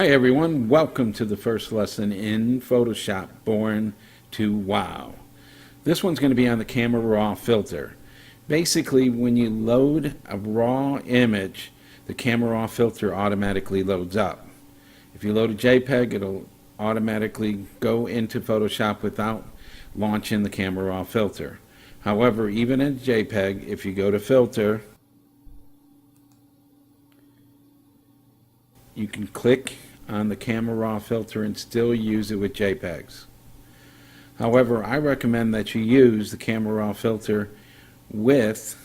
Hi everyone, welcome to the first lesson in Photoshop, Born to Wow. This one's going to be on the Camera Raw filter. Basically, when you load a raw image, the Camera Raw filter automatically loads up. If you load a JPEG, it'll automatically go into Photoshop without launching the Camera Raw filter. However, even in JPEG, if you go to Filter, you can click on the Camera Raw filter and still use it with JPEGs. However, I recommend that you use the Camera Raw filter with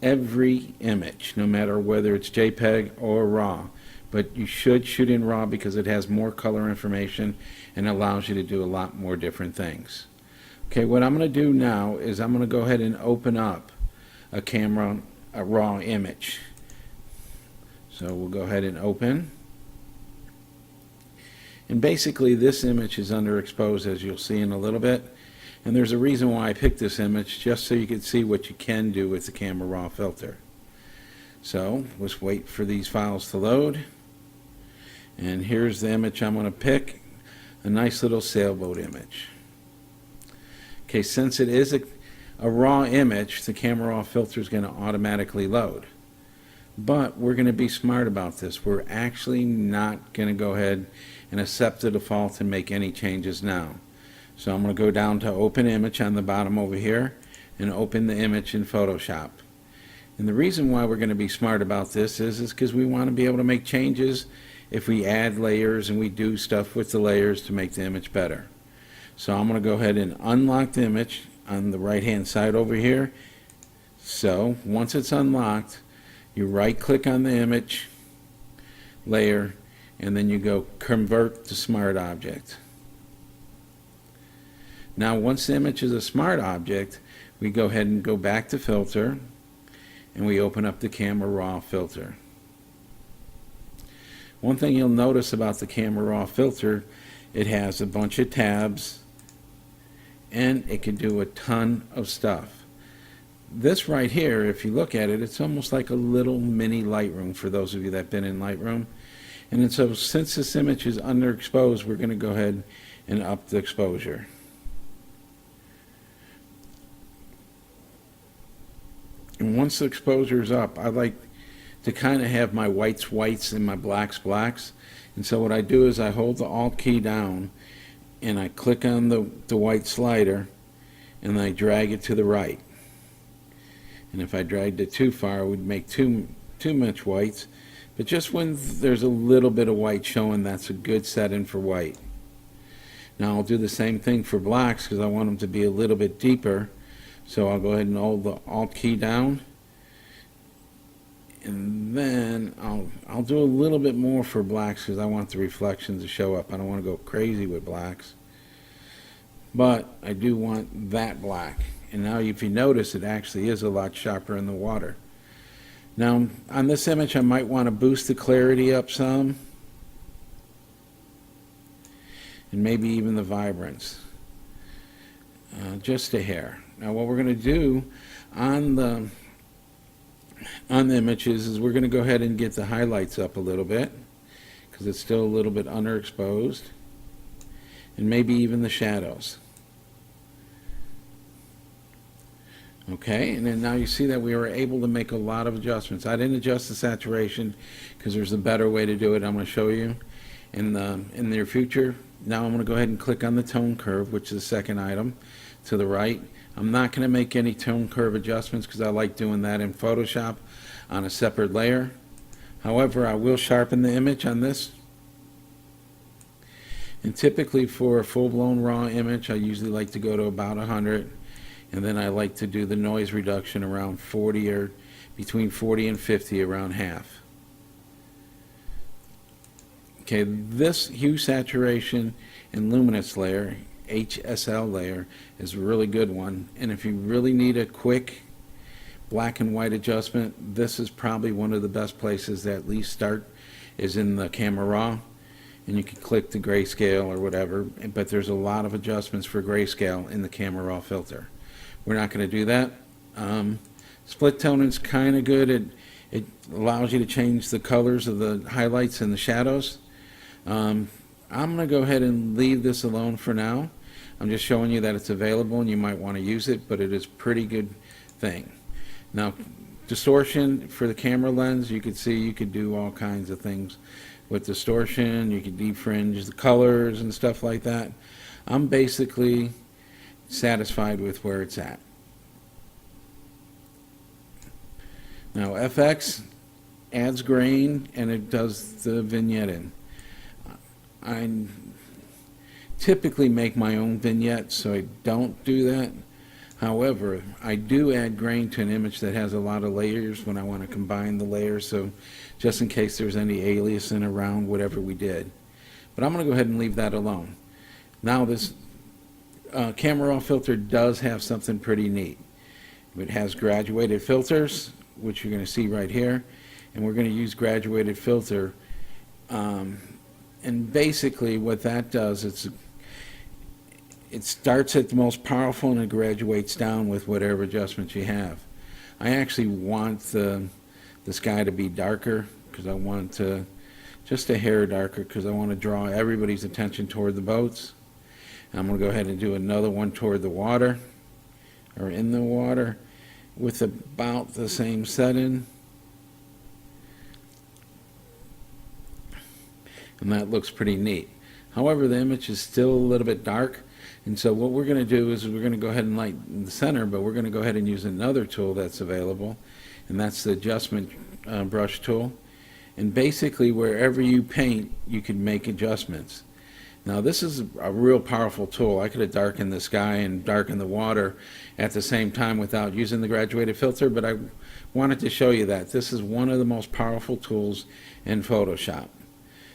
every image, no matter whether it's JPEG or RAW. But you should shoot in RAW because it has more color information and allows you to do a lot more different things. Okay, what I'm going to do now is I'm going to go ahead and open up a RAW image. So we'll go ahead and open. And basically this image is underexposed, as you'll see in a little bit. And there's a reason why I picked this image, just so you can see what you can do with the Camera Raw filter. So let's wait for these files to load. And here's the image I'm going to pick, a nice little sailboat image. Okay, since it is a raw image, the Camera Raw filter is going to automatically load. But we're going to be smart about this. We're actually not going to go ahead and accept the default and make any changes now. So I'm going to go down to Open Image on the bottom over here and open the image in Photoshop. And the reason why we're going to be smart about this is because we want to be able to make changes if we add layers and we do stuff with the layers to make the image better. So I'm going to go ahead and unlock the image on the right hand side over here. So once it's unlocked, you right click on the image layer and then you go Convert to Smart Object. Now once the image is a smart object, we go ahead and go back to Filter and we open up the Camera Raw filter. One thing you'll notice about the Camera Raw filter, it has a bunch of tabs and it can do a ton of stuff. This right here, if you look at it, it's almost like a little mini Lightroom for those of you that have been in Lightroom. And so since this image is underexposed, we're going to go ahead and up the exposure. And once the exposure is up, I like to kind of have my whites whites and my blacks blacks. And so what I do is I hold the Alt key down and I click on the white slider and I drag it to the right. And if I dragged it too far, it would make too much whites. But just when there's a little bit of white showing, that's a good setting for white. Now I'll do the same thing for blacks because I want them to be a little bit deeper. So I'll go ahead and hold the Alt key down. And then I'll do a little bit more for blacks because I want the reflections to show up. I don't want to go crazy with blacks. But I do want that black. And now if you notice, it actually is a lot sharper in the water. Now on this image I might want to boost the clarity up some. And maybe even the vibrance. Just a hair. Now what we're going to do on the images is we're going to go ahead and get the highlights up a little bit. Because it's still a little bit underexposed. And maybe even the shadows. Okay, and then now you see that we were able to make a lot of adjustments. I didn't adjust the saturation because there's a better way to do it. I'm going to show you in the near future. Now I'm going to go ahead and click on the tone curve, which is the second item to the right. I'm not going to make any tone curve adjustments because I like doing that in Photoshop on a separate layer. However, I will sharpen the image on this. And typically for a full-blown raw image, I usually like to go to about 100. And then I like to do the noise reduction around 40 or between 40 and 50, around half. Okay, this hue saturation and luminance layer, HSL layer, is a really good one. And if you really need a quick black and white adjustment, this is probably one of the best places to at least start, is in the Camera Raw. And you can click the grayscale or whatever, but there's a lot of adjustments for grayscale in the Camera Raw filter. We're not going to do that. Split toning is kind of good It allows you to change the colors of the highlights and the shadows. I'm going to go ahead and leave this alone for now. I'm just showing you that it's available and you might want to use it, but it is a pretty good thing. Now, distortion for the camera lens, you could see you could do all kinds of things with distortion. You could defringe the colors and stuff like that. I'm basically satisfied with where it's at. Now, FX adds grain and it does the vignetting. I typically make my own vignettes, so I don't do that. However, I do add grain to an image that has a lot of layers when I want to combine the layers, so just in case there's any aliasing around whatever we did. But I'm going to go ahead and leave that alone. Now this camera raw filter does have something pretty neat. It has graduated filters, which you're going to see right here, and we're going to use graduated filter. And basically what that does, it starts at the most powerful and it graduates down with whatever adjustments you have. I actually want the sky to be darker because I want to, just a hair darker because I want to draw everybody's attention toward the boats. I'm going to go ahead and do another one toward the water, or in the water, with about the same setting. And that looks pretty neat. However, the image is still a little bit dark, and so what we're going to do is we're going to go ahead and lighten the center, but we're going to go ahead and use another tool that's available, and that's the adjustment brush tool. And basically, wherever you paint, you can make adjustments. Now, this is a real powerful tool. I could have darkened the sky and darkened the water at the same time without using the graduated filter, but I wanted to show you that. This is one of the most powerful tools in Photoshop.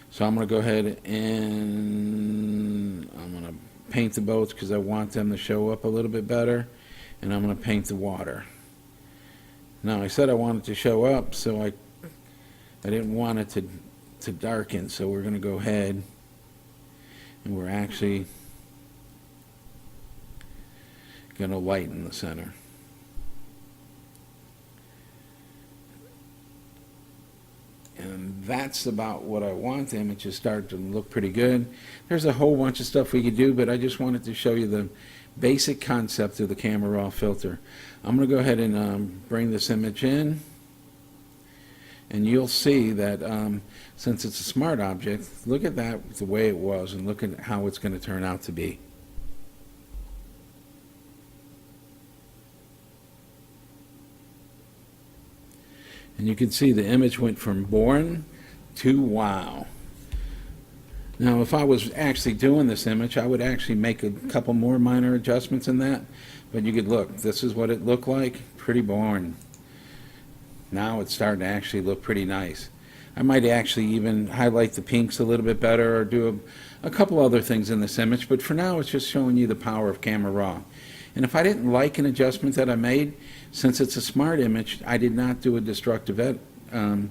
So I'm going to go ahead and I'm going to paint the boats because I want them to show up a little bit better, and I'm going to paint the water. Now, I said I wanted to show up, so I didn't want it to darken, so we're going to go ahead and we're actually going to lighten the center. And that's about what I want. The images start to look pretty good. There's a whole bunch of stuff we could do, but I just wanted to show you the basic concept of the camera raw filter. I'm going to go ahead and bring this image in, and you'll see that since it's a smart object, look at that the way it was and look at how it's going to turn out to be. And you can see the image went from boring to wow. Now, if I was actually doing this image, I would actually make a couple more minor adjustments in that. But you could look, this is what it looked like, pretty boring. Now it's starting to actually look pretty nice. I might actually even highlight the pinks a little bit better or do a couple other things in this image. But for now, it's just showing you the power of Camera Raw. And if I didn't like an adjustment that I made, since it's a smart image, I did not do a destructive edit. All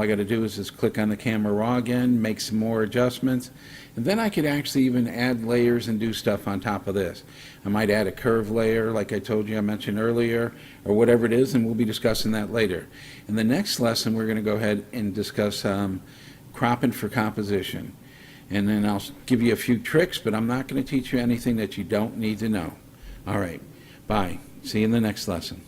I got to do is just click on the Camera Raw again, make some more adjustments, and then I could actually even add layers and do stuff on top of this. I might add a curve layer, like I told you I mentioned earlier, or whatever it is, and we'll be discussing that later. In the next lesson, we're going to go ahead and discuss cropping for composition. And then I'll give you a few tricks, but I'm not going to teach you anything that you don't need to know. All right, bye. See you in the next lesson.